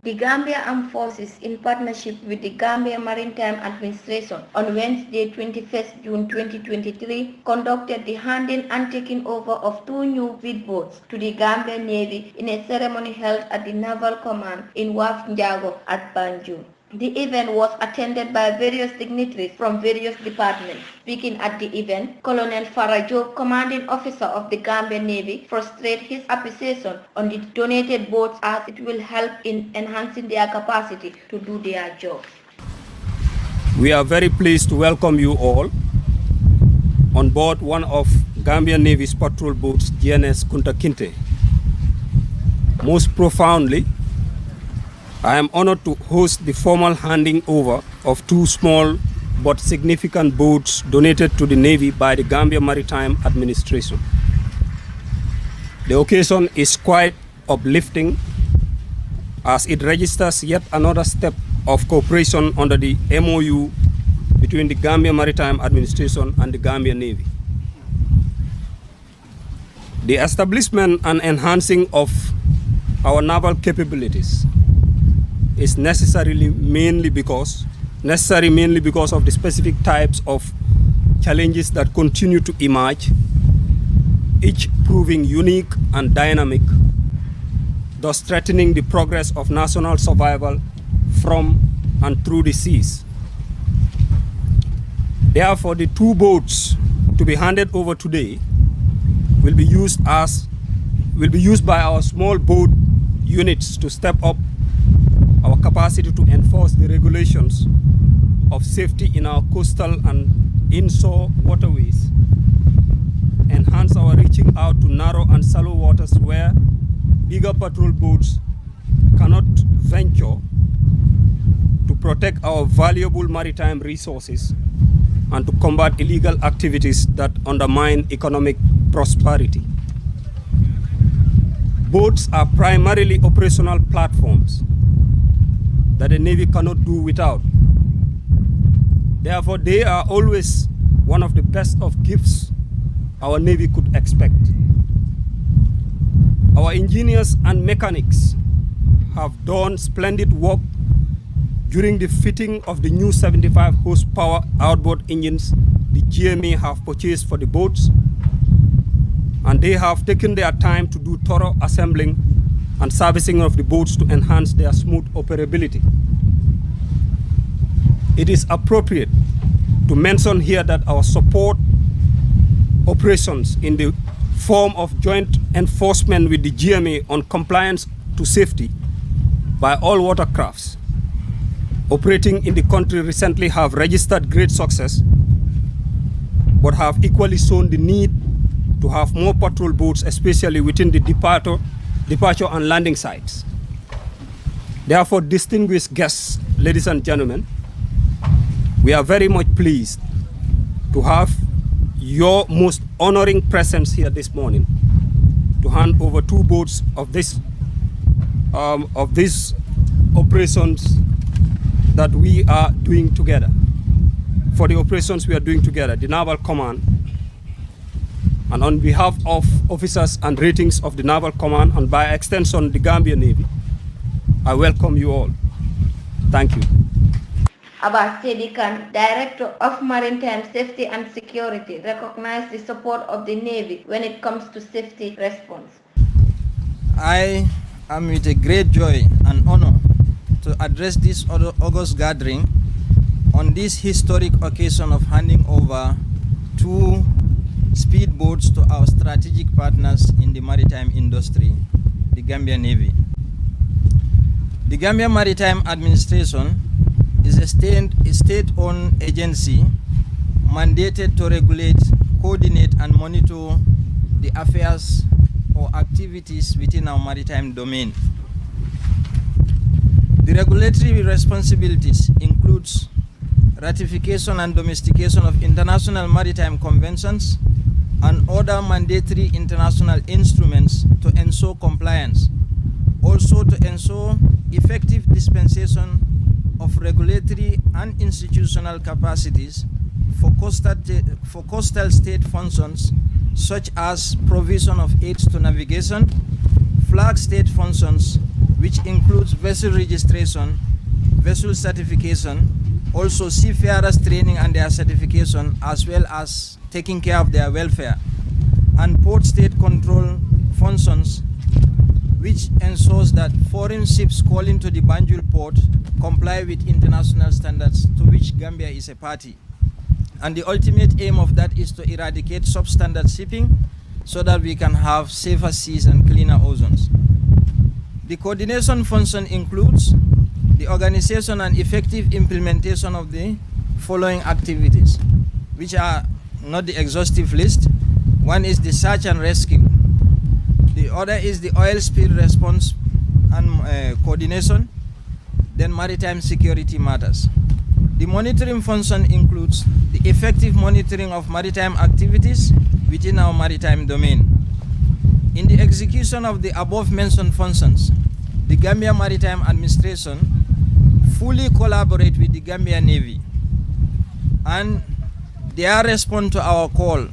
The Gambia Armed Forces, in partnership with the Gambia Maritime Administration, on Wednesday, 21st June 2023, conducted the handing and taking over of 2 new speedboats to the Gambia Navy in a ceremony held at the Naval Command in Waf Njago at Banjul. The event was attended by various dignitaries from various departments. Speaking at the event, Colonel Farah Job, commanding officer of the Gambia Navy, frustrated his appreciation on the donated boats as it will help in enhancing their capacity to do their jobs. We are very pleased to welcome you all on board one of Gambia Navy's patrol boats, GNS Kunta Kinte. Most profoundly, I am honored to host the formal handing over of 2 small but significant boats donated to the Navy by the Gambia Maritime Administration. The occasion is quite uplifting as it registers yet another step of cooperation under the MOU between the Gambia Maritime Administration and the Gambia Navy. The establishment and enhancing of our naval capabilities is necessary mainly because of the specific types of challenges that continue to emerge, each proving unique and dynamic, thus threatening the progress of national survival from and through the seas. Therefore, the 2 boats to be handed over today will be used by our small boat units to step up our capacity to enforce the regulations of safety in our coastal and inshore waterways, enhance our reaching out to narrow and shallow waters where bigger patrol boats cannot venture, to protect our valuable maritime resources, and to combat illegal activities that undermine economic prosperity. Boats are primarily operational platforms that the Navy cannot do without. Therefore, they are always one of the best of gifts our Navy could expect. Our engineers and mechanics have done splendid work during the fitting of the new 75 horsepower outboard engines the GMA have purchased for the boats, and they have taken their time to do thorough assembling and servicing of the boats to enhance their smooth operability. It is appropriate to mention here that our support operations in the form of joint enforcement with the GMA on compliance to safety by all watercrafts operating in the country recently have registered great success, but have equally shown the need to have more patrol boats, especially within the departure and landing sites. Therefore, distinguished guests, ladies and gentlemen, we are very much pleased to have your most honoring presence here this morning to hand over 2 boats of these operations that we are doing together. For the operations we are doing together, the Naval Command, and on behalf of officers and ratings of the Naval Command, and by extension the Gambia Navy, I welcome you all. Thank you. Abbas Sedikan, Director of Maritime Safety and Security, recognized the support of the Navy when it comes to safety response. I am with a great joy and honor to address this August gathering on this historic occasion of handing over 2 speedboats to our strategic partners in the maritime industry, the Gambia Navy. The Gambia Maritime Administration is a state-owned agency mandated to regulate, coordinate, and monitor the affairs or activities within our maritime domain. The regulatory responsibilities includes ratification and domestication of international maritime conventions and other mandatory international instruments to ensure compliance, also to ensure effective dispensation of regulatory and institutional capacities for coastal state functions such as provision of aids to navigation, flag state functions, which includes vessel registration, vessel certification, also seafarers training and their certification, as well as taking care of their welfare, and port state control functions, which ensures that foreign ships calling to the Banjul port comply with international standards to which Gambia is a party. And the ultimate aim of that is to eradicate substandard shipping so that we can have safer seas and cleaner oceans. The coordination function includes the organization and effective implementation of the following activities, which are not the exhaustive list. One is the search and rescue. The other is the oil spill response and coordination, then maritime security matters. The monitoring function includes the effective monitoring of maritime activities within our maritime domain. In the execution of the above mentioned functions, the Gambia Maritime Administration fully collaborate with the Gambia Navy, and their response to our call,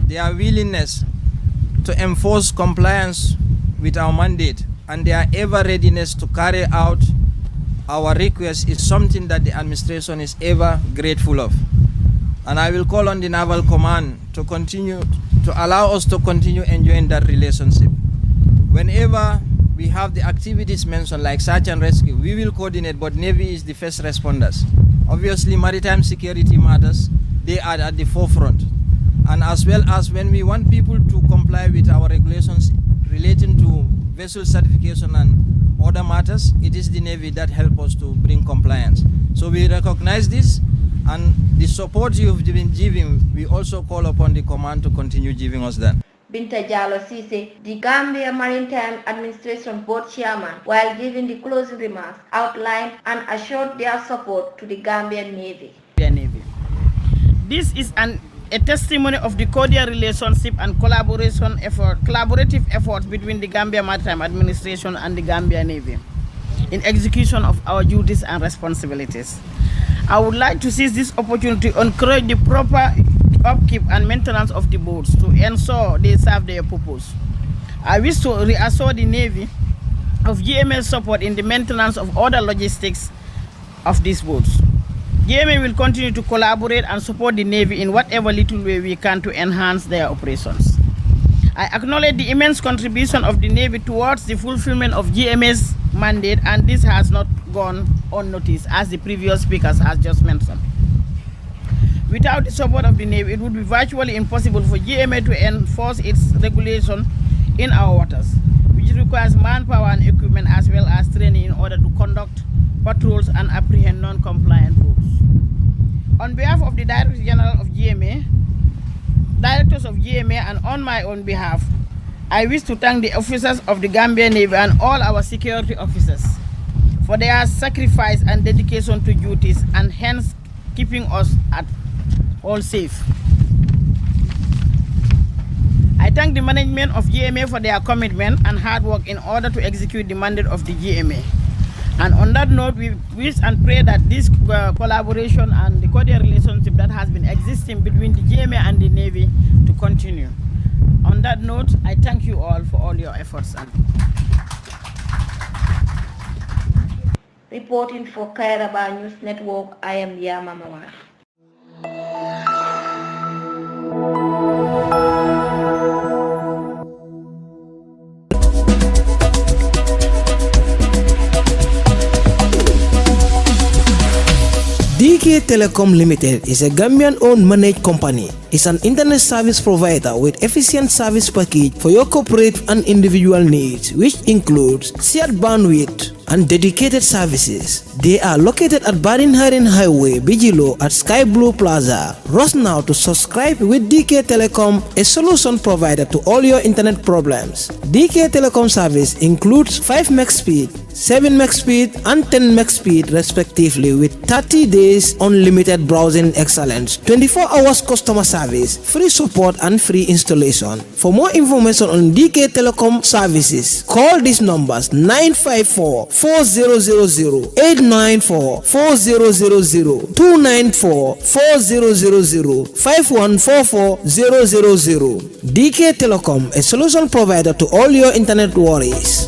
their willingness to enforce compliance with our mandate, and their ever readiness to carry out our request is something that the administration is ever grateful of. And I will call on the Naval Command to continue to allow us to continue enjoying that relationship. Whenever we have the activities mentioned like search and rescue, we will coordinate, but Navy is the first responders. Obviously, maritime security matters, they are at the forefront. And as well as when we want people to comply with our regulations relating to vessel certification and other matters, it is the Navy that help us to bring compliance. So we recognize this, and the support you've been giving, we also call upon the command to continue giving us that. Binta Jallow Cisse, the Gambia Maritime Administration Board Chairman, while giving the closing remarks, outlined and assured their support to the Gambian Navy. This is a testimony of the cordial relationship and collaborative efforts between the Gambia Maritime Administration and the Gambia Navy in execution of our duties and responsibilities. I would like to seize this opportunity to encourage the proper upkeep and maintenance of the boats to ensure they serve their purpose. I wish to reassure the Navy of GMA's support in the maintenance of other logistics of these boats. GMA will continue to collaborate and support the Navy in whatever little way we can to enhance their operations. I acknowledge the immense contribution of the Navy towards the fulfillment of GMA's mandate, and this has not gone unnoticed, as the previous speakers has just mentioned. Without the support of the Navy, it would be virtually impossible for GMA to enforce its regulation in our waters, which requires manpower and equipment as well as training in order to conduct patrols and apprehend non-compliant boats. On behalf of the Director General of GMA, Directors of GMA, and on my own behalf, I wish to thank the officers of the Gambia Navy and all our security officers for their sacrifice and dedication to duties, and hence keeping us at all safe. I thank the management of GMA for their commitment and hard work in order to execute the mandate of the GMA. And on that note, we wish and pray that this collaboration and the cordial relationship that has been existing between the GMA and the Navy to continue. On that note, I thank you all for all your efforts. Reporting for Kairaba News Network, I am Yama Mawar. DK Telecom Limited is a Gambian-owned managed company. It's an internet service provider with efficient service package for your corporate and individual needs, which includes shared bandwidth and dedicated services. They are located at Barinharin Highway, Bijilo at Sky Blue Plaza. Rush now to subscribe with DK Telecom, a solution provider to all your internet problems. DK Telecom service includes 5 meg speed, 7 meg speed and 10 meg speed respectively, with 30 days unlimited browsing excellence, 24 hours customer service, free support and free installation. For more information on DK Telecom services, call these numbers: 954-4000, 894-4000, 294-4000, 5144-000. DK Telecom, a solution provider to all your internet worries.